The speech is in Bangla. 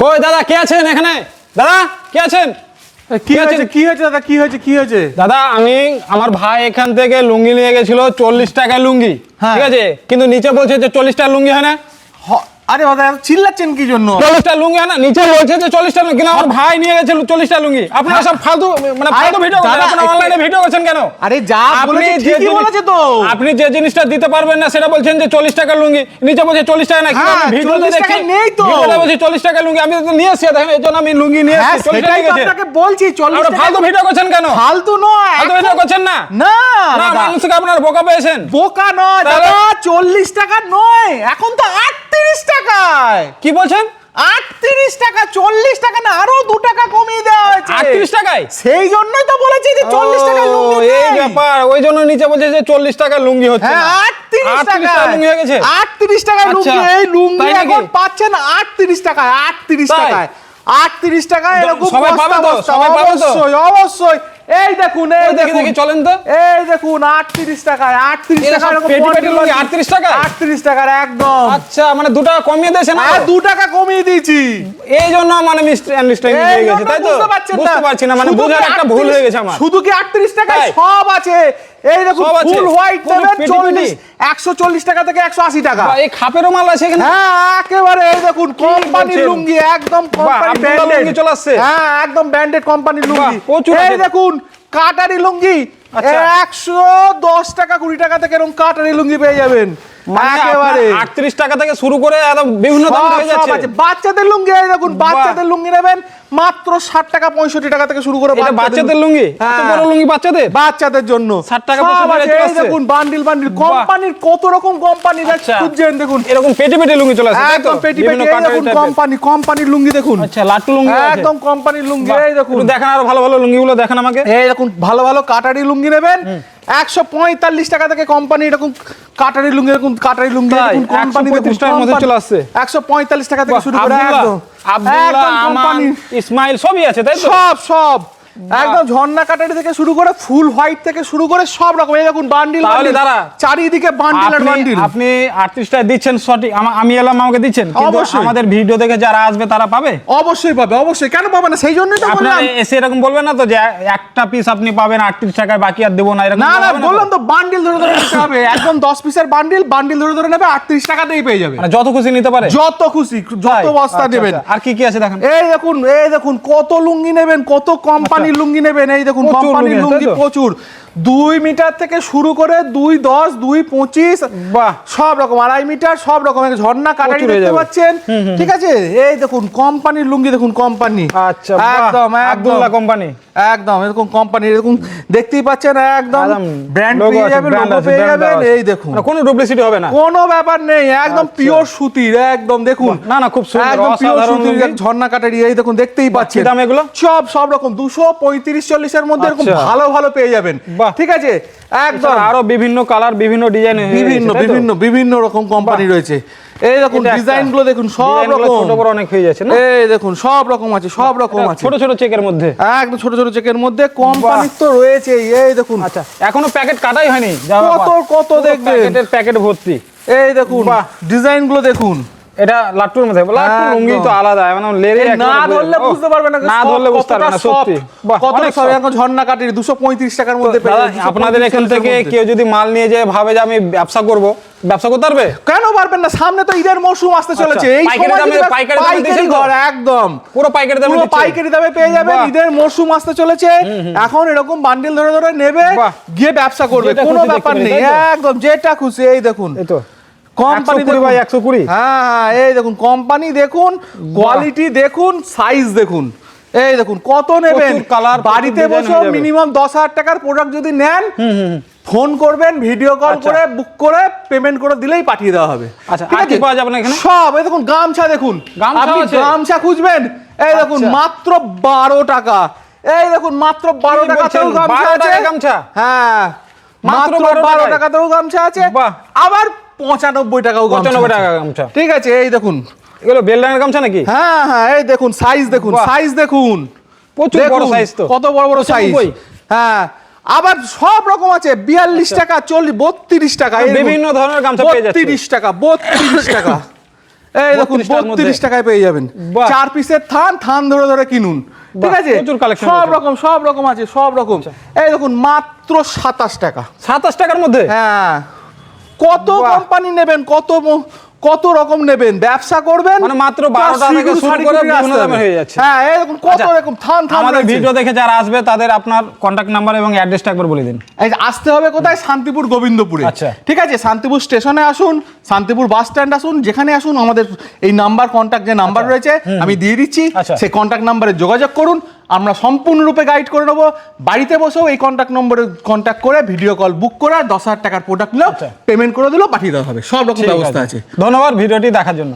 কই দাদা কে আছেন এখানে? দাদা কে আছেন? কি হয়েছে দাদা? কি হয়েছে? দাদা আমি আমার ভাই এখান থেকে লুঙ্গি নিয়ে গেছিল 40 টাকায় লুঙ্গি, ঠিক আছে, কিন্তু নিচে বলছে যে 40 টাকা লুঙ্গি হয় না। আরে দাদা চিল্লাচ্ছেন কি জন্য? 40 টাকা লুঙ্গি হয় না, নিচে বলছে যে 40 টাকা, কিন্তু আমার ভাই নিয়ে গেছিল 40 টাকা লুঙ্গি। আপনারা সব ফালতু ফালতু ভিডিও করছেন, আপনারা অনলাইনে ভিডিও করছেন কেন? আরে যা বলেছে ঠিকই বলেছে তো। আপনি যে জিনিসটা দিতে পারবেন না সেটা বলছেন যে 40 টাকা লুঙ্গি, নিচে বলছে 40 টাকা না। হ্যাঁ, ভিডিওতে 40 টাকা দেখি নেই তো। ভিডিওতে বলছে 40 টাকা লুঙ্গি, আমি তো নিয়ে এসেছি, দেখেন এজন্য আমি লুঙ্গি নিয়ে এসেছি। 40 টাকা গেছে। আপনাকে বলছি 40 টাকা। ফালতু ভিডিও করছেন কেন? ফালতু নয়, ফালতু ভিডিও করছেন না। না না, মানুষকে আপনারা বোকা পেয়েছেন। বোকা নয় দাদা, 40 টাকা নয়, এখন তো 38 টাকায়। কি বলছেন? 38 টাকা, 40 টাকা না, আরো 2 টাকা কমিয়ে দেওয়া হয়েছে। 38 টাকায়? সেই জন্যই তো বলেছি যে 40 টাকা লুঙ্গি ও, এই ব্যাপার, ওই জন্য নিচে বলছে যে 40 টাকা লুঙ্গি হচ্ছে হ্যাঁ, না। 38 টাকা লুঙ্গি হয়ে গেছে। 38 টাকা লুঙ্গি। আচ্ছা, এই লুঙ্গি তাই নাকি? এখন পাচ্ছেন 38 টাকায়। 38 তাই? টাকায়, 38 টাকায় এরকম সবাই পাবে তো? সবাই পাবে তো? অবশ্যই অবশ্যই। এই দেখুন, এই দেখি দেখুন, দেখি চলেন তো। এই দেখুন 38 টাকায়, 38 এরা টাকা সব এরকম পেটি পেটি bundle লুঙ্গি আছে। 38 টাকায়? 38 টাকার একদম। আচ্ছা, মানে 2 টাকা কমিয়ে দিয়েছেন। আর 2 টাকা কমিয়ে দিয়েছি। এই জন্য মানে মিসআন্ডারস্ট্যান্ডিং হয়ে গেছে, তাই তো? বুঝতে পারছি না, মানে বুঝার একটা ভুল হয়ে গেছে আমার। শুধু কি 38 টাকায়? তাই? সব আছে। এই দেখুন, সব আছে? ফুল হোয়াইট ফুল নেবেন পেটি 40 140 টাকা থেকে 180 টাকা। বা, এই খাপেরও মাল আছে এখানে। হ্যাঁ, একেবারে এই দেখুন কোম্পানির বলছেন? লুঙ্গি, একদম বাহ, কোম্পানি আব্দুল্লাহ ব্র্যান্ডেড লুঙ্গি চলে আসছে। হ্যাঁ, একদম ব্র্যান্ডেড কোম্পানির লুঙ্গি। প্রচুর এই আছে। দেখুন কাটারি লুঙ্গি, আচ্ছা। 110 টাকা 20 টাকা থেকে এরকম কাটারি লুঙ্গি পেয়ে যাবেন। মানে একেবারে 38 টাকা থেকে শুরু করে একদম বিভিন্ন দাম সব হয়ে যাচ্ছে। আছে। বাচ্চাদের লুঙ্গি, এই দেখুন বাচ্চাদের লুঙ্গি নেবেন মাত্র 60 টাকা 65 টাকা থেকে শুরু করে। এটা বাচ্চাদের লুঙ্গি? এত হ্যাঁ। বড় লুঙ্গি বাচ্চাদের? বাচ্চাদের জন্য 60 টাকা সব 65 আছে। টাকা এই দেখুন বান্ডিল বান্ডিল বাহ। কোম্পানির, কত রকম কোম্পানি আচ্ছা। খুঁজছেন দেখুন। এরকম পেটি পেটি লুঙ্গি চলে আসে, তাই তো? একদম পেটি বিভিন্ন পেটি। এই কাটারি দেখুন টাইপের। কোম্পানির লুঙ্গি দেখুন। আচ্ছা, লাট্টু লুঙ্গি আছে। একদম কোম্পানির লুঙ্গি। বাহ, এই দেখুন, একটু দেখান আরো ভালো ভালো লুঙ্গিগুলো দেখান আমাকে। এই দেখুন ভালো ভালো কাটারি লুঙ্গি নেবেন 145 টাকা থেকে কোম্পানি এরকম কাটারি লুঙ্গি। দেখুন কাটারি লুঙ্গি তাই? দেখুন, কোম্পানি 135 টাকার মধ্যে চলে আসছে। 145 টাকা থেকে শুরু করে একদম আব্দুল্লাহ, একদম আমান, কোম্পানি ইসমাইল সবই আছে, তাই তো? সব একদম ঝর্ণা কাটারি থেকে শুরু করে ফুল হোয়াইট থেকে শুরু করে সব রকম। এই দেখুন বান্ডিল তাহলে বান্ডিল, দাঁড়া, চারিদিকে বান্ডিল আর বান্ডিল। আপনি 38 টাকা দিচ্ছেন সঠিক, আমি এলাম আমাকে দিচ্ছেন, কিন্তু অবশ্যই। আমাদের ভিডিও দেখে যারা আসবে তারা পাবে? অবশ্যই পাবে, অবশ্যই, কেন পাবে না? সেই জন্যই তো আপনারা বললাম। এসে এরকম বলবেন না তো যে একটা পিস আপনি পাবেন 38 টাকায়, বাকি আর দেবো না, এরকম না না, বলবেন তো? বললাম তো বান্ডিল ধরে ধরে নিতে হবে। একদম 10 পিসের বান্ডিল ধরে ধরে নেবে, 38 টাকাতেই পেয়ে যাবে। মানে যত খুশি নিতে পারে? যত খুশি, যত তাই? বস্তা আচ্ছা, নেবেন। আচ্ছা। আর কি কি আছে দেখেন। এই দেখুন কত লুঙ্গি নেবেন, কত কোম্পানির লুঙ্গি নেবেন। এই দেখুন প্রচুর কোম্পানির লুঙ্গি, লুঙ্গি তাই তো? প্রচুর। 2 মিটার থেকে শুরু করে 2.10 2.25 বাহ, সব রকম, 2.5 মিটার সব রকম। ঝর্ণা কাটারি প্রচুর হয়ে দেখতে যাবে। পাচ্ছেন, ঠিক আছে? এই দেখুন কোম্পানির লুঙ্গি, দেখুন কোম্পানি। আচ্ছা, বাহ, একদম আব্দুল্লাহ কোম্পানি। একদম এরকম কোম্পানি, এরকম দেখতেই পাচ্ছেন, একদম ব্র্যান্ড logo পেয়ে আছে, যাবেন, brand লোগো আছে, পেয়ে brand যাবেন। দেওয়া আছে। এই দেখুন মানে কোনো ডুপ্লিসিটি হবে না? কোনো ব্যাপার নেই, একদম আচ্ছা। পিওর সুতির, একদম দেখুন। না না, খুব সুন্দর, একদম পিওর অসাধারণ সুতির লুঙ্গি। ঝর্ণা কাটারি। এই দেখুন দেখতেই পাচ্ছেন। কি দাম এগুলো? সব রকম 235-40 এর মধ্যে এরকম আচ্ছা। ভালো ভালো পেয়ে যাবেন। বাহ। ঠিক আছে, একদম এছাড়া আরো বিভিন্ন কালার, বিভিন্ন ডিজাইন, বিভিন্ন রকম কোম্পানি রয়েছে। এই দেখুন এটা একটা। ডিজাইন গুলো দেখুন, সব ডিজাইনগুলো রকম ছোট বড় অনেক হয়ে যাচ্ছে না? এই দেখুন সব রকম আছে, সব রকম আছে। ছোট ছোট চেকের মধ্যে। একদম ছোট ছোট চেকের মধ্যে কোম্পানি তো রয়েছে। এই দেখুন আচ্ছা, এখনো প্যাকেট কাটাই হয়নি, যা কত ব্যাপার। কত পুরো দেখবেন। প্যাকেট ভর্তি। এই দেখুন বাহ। ডিজাইন গুলো দেখুন। এটা লাট্টুর মধ্যে, লাট্টু একদম। লুঙ্গি তো আলাদা, মানে লেরে এই না একেবারে ধরলে ও, বুঝতে পারবে না, না ধরলে বুঝতে পারবে না, সত্যি। বাহ, কতটা অনেক সব soft। এখন ঝর্ণা কাটির 235 টাকার মধ্যে পেয়ে দাদা, যাবেন, 235 আপনাদের এখান টাকার থেকে মধ্যে। কেউ যদি মাল নিয়ে যায় ভাবে যে আমি ব্যবসা করব, ব্যবসা করতে পারবে? কেন পারবেন না? সামনে তো ঈদের মৌসুম আসতে চলেছে। এই পাইকারি সময় দামে- যদি পাইকারি দামে পাইকারি দিয়েছেন তো? ঘর একদম পুরো পাইকারি দামে পুরো দিচ্ছেন? পাইকারি দামে পেয়ে যাবেন। বাহ। ঈদের মৌসুম আসতে চলেছে, এখন এরকম বান্ডিল ধরে ধরে নেবে, বাহ। গিয়ে ব্যবসা করবে, যেটা কোনো খুশি ব্যাপার দেখতে নেই। পারি, তাই তো? একদম যেটা খুশি। এই দেখুন এই তো কোম্পানি 120 বাই 120। হ্যাঁ, এই দেখুন কোম্পানি দেখুন, কোয়ালিটি দেখুন, সাইজ দেখুন। এই দেখুন কত নেবেন, প্রচুর colour, প্রচুর বাড়িতে design বসে হয়ে যাবে। মিনিমাম 10,000 টাকার প্রোডাক্ট যদি নেন, ফোন করবেন, ভিডিও কল আচ্ছা। করে বুক করে পেমেন্ট করে দিলেই পাঠিয়ে দেওয়া হবে। আচ্ছা, ঠিক আর কি আছে? পাওয়া যাবে না এখানে? সব। এই দেখুন গামছা দেখুন, গামছাও আপনি আছে? গামছা খুঁজবেন, এই দেখুন আচ্ছা। মাত্র 12 টাকা। এই দেখুন মাত্র 12 কি টাকাতেও বলছেন? গামছা 12 আছে। টাকায় গামছা? হ্যাঁ, মাত্র মাত্র 12 12 টাকায়? টাকাতেও গামছা আছে। বাহ। আবার 95 টাকাও গামছা 95 আছে। টাকা গামছা। ঠিক আছে, এই দেখুন। এগুলো বেলডাঙের গামছা নাকি? হ্যাঁ হ্যাঁ, এই দেখুন সাইজ দেখুন, বাহ। সাইজ দেখুন, প্রচুর বড় দেখুন, সাইজ তো। কত বড় বড় সাইজ। 95? হ্যাঁ, আবার সব রকম আছে। 42 টাকা, 40, 32 টাকা, এই দেখুন, বিভিন্ন ধরনের গামছা পেয়ে যাচ্ছে। 32 টাকা, 32 টাকা। এই দেখুন 32 টাকার মধ্যে। 32 টাকায় পেয়ে যাবেন। বাহ। 4 পিসের থান ধরে ধরে কিনুন, ঠিক বাহ, আছে? প্রচুর collection সব রয়েছে। রকম আছে, সব রকম। এই দেখুন মাত্র 27 টাকা। 27 টাকার মধ্যে হ্যাঁ, কত বাহ। কোম্পানি নেবেন, কত রকম নেবেন, ব্যবসা করবেন মানে মাত্র 12 টাকা থেকে শুরু করে বিভিন্ন দামে হয়ে যাচ্ছে। হ্যাঁ, এই দেখুন কত আচ্ছা, রকম থান আমাদের রয়েছে। ভিডিও দেখে যারা আসবে তাদের আপনার কন্টাক্ট নাম্বার এবং অ্যাড্রেসটা একবার বলে দিন। এই যে আসতে হবে কোথায়? শান্তিপুর গোবিন্দপুরে। আচ্ছা। ঠিক আছে, শান্তিপুর স্টেশনে আসুন, শান্তিপুর বাস স্ট্যান্ড আসুন, যেখানে আসুন আমাদের এই নাম্বার কন্টাক্ট যে নাম্বার রয়েছে আমি দিয়ে দিচ্ছি, আচ্ছা। সেই কন্টাক্ট নাম্বারে যোগাযোগ করুন, আমরা সম্পূর্ণরূপে গাইড করে নেবো। বাড়িতে বসেও এই কন্টাক্ট নম্বরে কন্টাক্ট করে ভিডিও কল বুক করে 10,000 টাকার প্রোডাক্ট নিলেও আচ্ছা। পেমেন্ট করে দিলেও পাঠিয়ে দেওয়া হবে, সব রকম ঠিক ব্যবস্থা আছে। ধন্যবাদ ভিডিওটি দেখার জন্য।